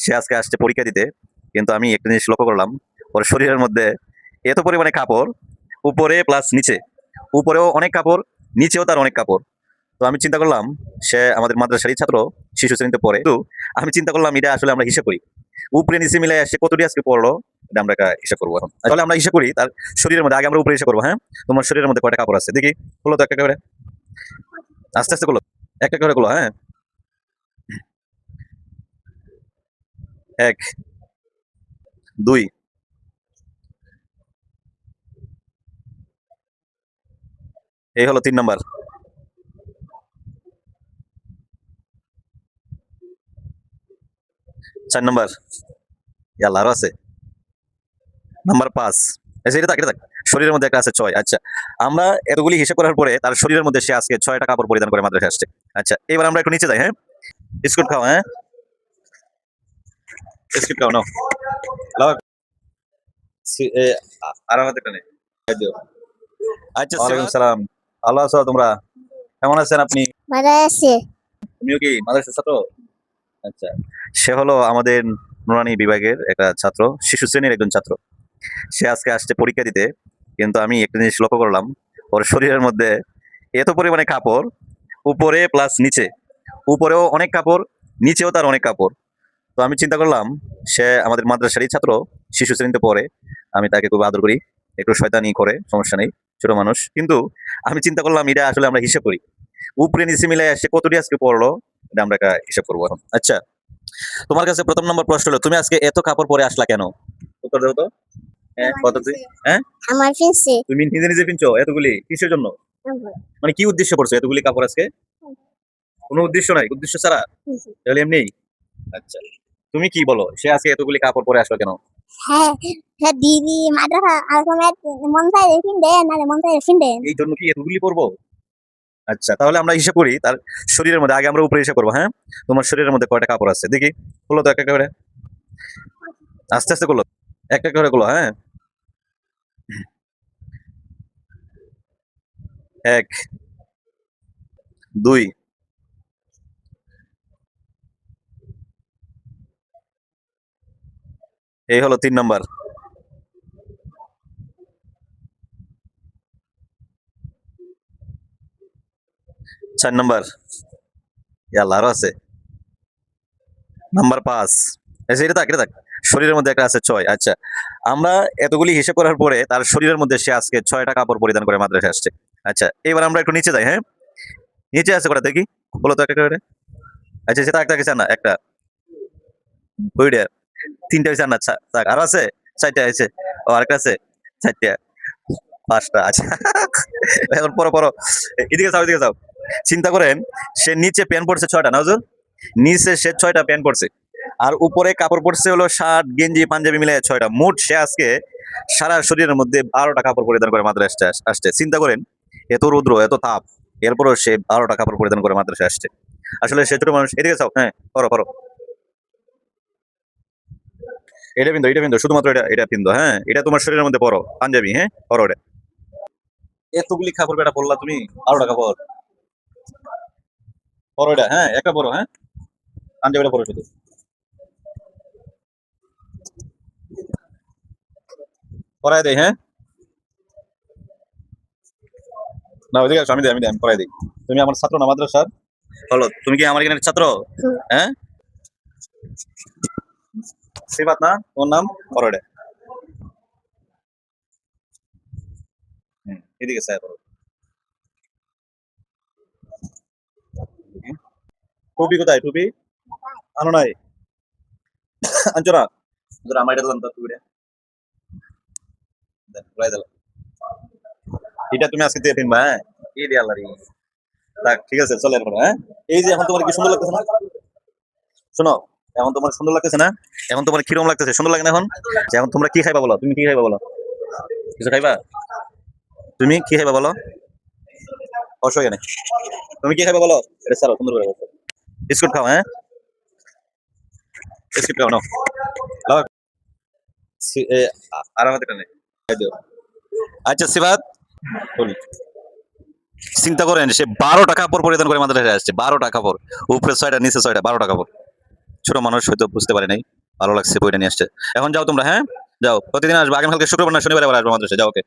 সে আজকে আসছে পরীক্ষা দিতে। কিন্তু আমি একটা জিনিস লক্ষ্য করলাম, ওর শরীরের মধ্যে এত পরিমাণে কাপড়, উপরে প্লাস নিচে। উপরেও অনেক কাপড়, নিচেও তার অনেক কাপড়। তো আমি চিন্তা করলাম সে আমাদের মাদ্রাসারই ছাত্র, শিশু শ্রেণীতে পড়ে। তো আমি চিন্তা করলাম এটা আসলে আমরা হিসাব করি। উপরে নিচে মিলে সে কতটি আজকে পড়লো, এটা আমরা একটা হিসাব করবো এখন। তাহলে আমরা হিসাব করি তার শরীরের মধ্যে। আগে আমরা উপরে হিসাব করবো, হ্যাঁ? তোমার শরীরের মধ্যে কয়টা কাপড় আছে দেখি, হলো তো একটা করে, আস্তে আস্তে করলো, একটা করে করলো, হ্যাঁ? এক, দুই, এই হলো 3 নাম্বার। 4 নাম্বার, ইয়াল্লা আরো আছে। নাম্বার 5, আচ্ছা এটা থাক, এটা থাক। শরীরের মধ্যে একটা আছে 6। আচ্ছা, আমরা এতগুলি হিসাব করার পরে তার শরীরের মধ্যে সে আজকে 6টা কাপড় পরিধান করে মাদ্রাসায় আসছে। আচ্ছা, এবার আমরা একটু নিচে যাই, হ্যাঁ? বিস্কুট খাও, হ্যাঁ? বিস্কুট খাও, নাও। লাও। আর আমাদের কানে দিও। আচ্ছা, ওয়ালাইকুম সালাম। ভালো আছো তোমরা? কেমন আছেন আপনি? ভালো আছে। তুমিও কি মাদ্রাসার ছাত্র? আচ্ছা, সে হলো আমাদের নুরানি বিভাগের একটা ছাত্র, শিশু শ্রেণীর একজন ছাত্র। সে আজকে আসছে পরীক্ষা দিতে। কিন্তু আমি একটা জিনিস লক্ষ্য করলাম, ওর শরীরের মধ্যে এত পরিমাণে কাপড়, উপরে প্লাস নিচে। উপরেও অনেক কাপড়, নিচেও তার অনেক কাপড়। তো আমি চিন্তা করলাম সে আমাদের মাদ্রাসারই ছাত্র, শিশু শ্রেণীতে পড়ে। আমি তাকে খুব আদর করি, একটু শয়তানি করে, সমস্যা নেই, ছোট মানুষ। কিন্তু আমি চিন্তা করলাম এটা আসলে আমরা হিসাব করি। উপরে নিচে মিলে সে কতটি আজকে পড়লো, এটা আমরা একটা হিসাব করবো এখন। আচ্ছা, তোমার কাছে প্রথম নম্বর প্রশ্ন হলো, তুমি আজকে এত কাপড় পরে আসলা কেন? উত্তর দাও তো। হ্যাঁ, কত তুই? হ্যাঁ, আমার ফিনছে। তুমি নিজে নিজে কিনছো এতগুলি কিসের জন্য? মানে কি উদ্দেশ্য করছো এতগুলি কাপড় আজকে? কোনো উদ্দেশ্য নাই, উদ্দেশ্য ছাড়া তাহলে এমনি। আচ্ছা, তুমি কি বলো, সে আজকে এতগুলি কাপড় পরে আসলো কেন? হ্যাঁ, হ্যাঁ দিদি মাদ্রাসা আর সময় মন চাই ফিনদেন নালে মন চাই ফিনদেন। এই জন্য কি এতগুলি পরবো? আচ্ছা, তাহলে আমরা হিসাব করি তার শরীরের মধ্যে। আগে আমরা উপরে হিসাব করবো, হ্যাঁ? তোমার শরীরের মধ্যে কয়টা কাপড় আছে দেখি, হলো তো একটা করে, আস্তে আস্তে করলো, একটা করে করলো, হ্যাঁ? এক, দুই, এই হলো 3 নাম্বার। 4 নাম্বার, ইয়াল্লা আরো আছে। নাম্বার 5, আচ্ছা এটা থাক, এটা থাক। শরীরের মধ্যে একটা আছে 6। আচ্ছা, আমরা এতগুলি হিসাব করার পরে তার শরীরের মধ্যে সে আজকে 6টা কাপড় পরিধান করে মাদ্রাসায় আসছে। আচ্ছা, এবার আমরা একটু নিচে যাই, হ্যাঁ? নিচে আছে কটা দেখি, বলো তো একটা করে। আচ্ছা, সেটা একটা কিছু না, একটা, দুইটা, তিনটা হয়েছে না? আচ্ছা থাক, আরো আছে 4টা আছে। ও আরেকটা আছে 4টা, 5টা। আচ্ছা, এখন পরো পরো, এদিকে যাও, এদিকে যাও। চিন্তা করেন, সে নিচে প্যান্ট পরছে 6টা না হুজুর? নিচে সে 6টা প্যান্ট পরছে, আর উপরে কাপড় পরছে হলো শার্ট গেঞ্জি পাঞ্জাবি মিলে 6টা। মোট সে আজকে সারা শরীরের মধ্যে 12টা কাপড় পরিধান করে মাদ্রাসায় আসছে। চিন্তা করেন, এত রৌদ্র, এত তাপ, এরপরও সে 12টা কাপড় পরিধান করে মাদ্রাসায় আসছে। আসলে সে ছোট মানুষ। এদিকে যাও, হ্যাঁ, করো করো। এটা বিন্দু, এটা বিন্দু, শুধুমাত্র এটা এটা বিন্দু, হ্যাঁ? এটা তোমার শরীরের মধ্যে পরো পাঞ্জাবি, হ্যাঁ, পরো এটা। এতগুলি কাপড় বেটা পরলা তুমি, 12টা কাপড় পরো এটা, হ্যাঁ, একটা পরো, হ্যাঁ, পাঞ্জাবিটা পরো শুধু। পরাই দেই, হ্যাঁ? না ওইদিকে আসো, আমি দিই, আমি পরাই দিই। তুমি আমার ছাত্র না মাদ্রাসার? বলো, তুমি কি আমার এখানে ছাত্র? হ্যাঁ, সিফাত না তোমার নাম? পরো এটা। এদিকে স্যার পরো। টুপি কোথায়? টুপি আনো নাই? আনছো না? হুজুর, আমার এটা দিলাম তো টুপিটা, দেন পরাই দিলাম। এটা তুমি আজকে দিয়ে কিনবা, হ্যাঁ? এই দিয়ে আল্লাহ রে। যাক, ঠিক আছে, চলে এখন, হ্যাঁ? এই যে এখন তোমার কি সুন্দর লাগতেছে না? শোনো, এখন তোমার সুন্দর লাগতেছে না? এখন তোমার কিরকম লাগতেছে, সুন্দর লাগে না এখন? যে এখন তোমরা কি খাইবা বলো, তুমি কি খাইবা বলো? কিছু খাইবা? তুমি কি খাইবা বলো? অসুবিধা নেই, তুমি কি খাইবা বলো? এটা ছাড়ো, সুন্দর করে বলো। বিস্কুট খাও, হ্যাঁ? বিস্কুট খাও, নাও। লাও। আর আমাদের কানে দিও। আচ্ছা সিবাত, বলি, চিন্তা করেন সে 12টা কাপড় পরিধান করে মাদ্রাসায় আসছে। 12টা কাপড়, উপরে 6টা নিচে 6টা, 12টা কাপড়। ছোট মানুষ হয়তো বুঝতে পারে নাই, ভালো লাগছে বইটা নিয়ে আসছে। এখন যাও তোমরা, হ্যাঁ যাও, প্রতিদিন আসবে, আগামীকালকে শুক্রবার না শনিবার আবার আসবে মাদ্রাসায়, যাও ওকে।